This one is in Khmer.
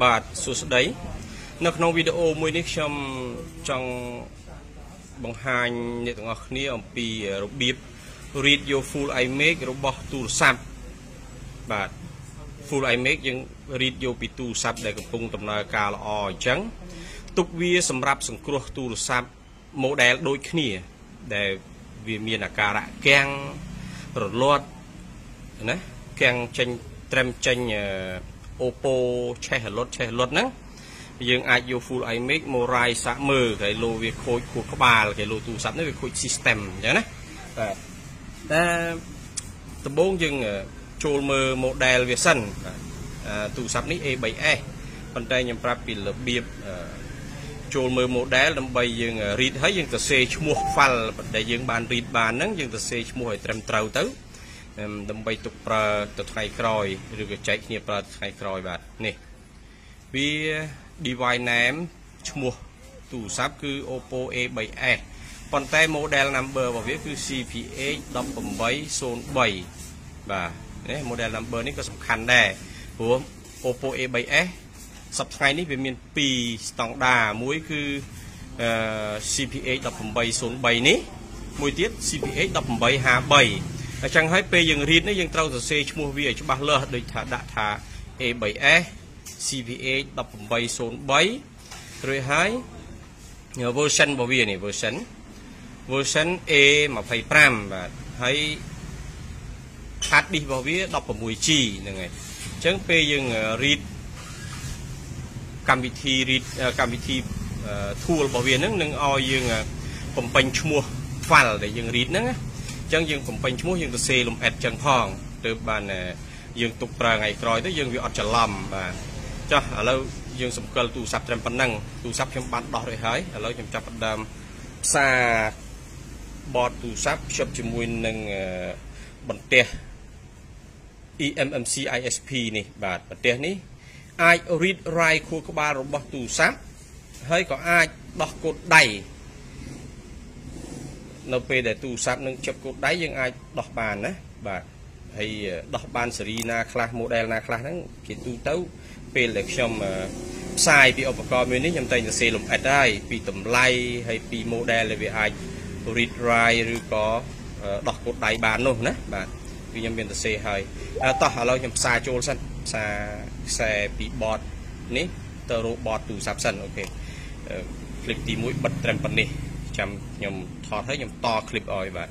បាទសួស្តីនៅក្នុងវីដេអូមួយនេះខ្ញុំចង់បង្ហាញអ្នកទាំងអស់គ្នាអំពីរបៀប read your full image របស់ទូរស័ព្ទបាទ full image យើង read យកពីទូរស័ព្ទដែលកំពុងដំណើរការល្អអញ្ចឹងទុកវាសម្រាប់សង្គ្រោះទូរស័ព្ទ model ដូចគ្នាដែលវាមានអាការៈកាំងរលាត់ណាកាំងចេញត្រឹមចេញOPPO ឆេះរលត់ហ្នឹងយើងអាចយក full image មករាយសាក់មើលគេលោវាខូចខួរក្បាលគេលោទូរស័ព្ទនេះវាខូច system អញ្ចឹងណាបាទតែដំបូងយើងចូលមើល model វាសិនទូរស័ព្ទនេះ A3S ប៉ុន្តែខ្ញុំប្រាប់ពីរបៀបចូលមើល model ដើម្បីយើង read ហើយយើងទៅសេឈ្មោះ file ដែលយើងបាន read បានហ្នឹងយើងទៅសេឈ្មោះឲ្យត្រឹមត្រូវទៅដើម្បីទុកប្រើទៅថ្ងៃក្រោយឬក៏ចែកគ្នាប្រើថ្ងៃក្រោយបាទនេះវា device name ឈ្មោះទូរស័ព្ទគឺ OPPO A3S ប៉ុន្តែ model number របស់វាគឺ CPH1803 បាទនេះ model number នេះក៏សំខាន់ដែរព្រោះ OPPO A3S សប្តាហ៍នេះវាមាន2ស្តង់ដារមួយគឺ CPH1803 នេះមួយទៀត CPH1853 អញ្ចឹងហើយពេលយើង read នេះយើងត្រូវសរសេរឈ្មោះវាឲ្យច្បាស់លាស់ដូចថាដាក់ថា A3S CPH1803 រួចហើយ version របស់វានេះ version A25 បាទហើយ hard disk របស់វា 16G ហ្នឹងហើយអញ្ចឹងពេលយើង read កម្មវិធី read កម្មវិធី tool របស់វាហ្នឹងនឹងឲ្យយើងបំពេញឈ្មោះ file ដែលយើង read ហ្នឹងណាអញ្ចឹងយើងបំពេញឈ្មោះយើងទៅសេលំអិតចឹងផងទើបបានយើងទុកប្រើថ្ងៃក្រោយទៅយើងវាអត់ច្រឡំបាទចុះឥឡូវយើងសម្គាល់ទូរស័ព្ទត្រឹមប៉ុណ្ណឹងទូរស័ព្ទខ្ញុំបានដោះរួចហើយឥឡូវខ្ញុំចាប់ផ្ដើមផ្សារបតទូរស័ព្ទភ្ជាប់ជាមួយនឹងបន្ទះ eMMC ISP នេះបាទបន្ទះនេះអាច read write ខួរក្បាលរបស់ទូរស័ព្ទហើយក៏អាចដោះកូដដៃនៅពេលដែលទូរស័ព្ទនឹងជាប់កូដដៃយើងអាចដោះបានណាបាទហើយដោះបានស៊េរីណាខ្លះ model ណាខ្លះហ្នឹងជាទូទៅពេលដែលខ្ញុំផ្សាយពីឧបករណ៍មួយនេះខ្ញុំតែងតែសេលំអិតហើយពីតម្លៃហើយពី model ដែលវាអាច read write ឬក៏ដោះកូដដៃបាននោះណាបាទគឺខ្ញុំមានតែសេហើយតោះឥឡូវខ្ញុំផ្សាចូលសិនផ្សាខ្សែពី board នេះទៅរក board ទូរស័ព្ទសិនអូខេคลิปទី1បិទត្រឹមប៉ុណ្នេះចាំខ្ញុំថតហើយខ្ញុំត clip ឲ្យបាទ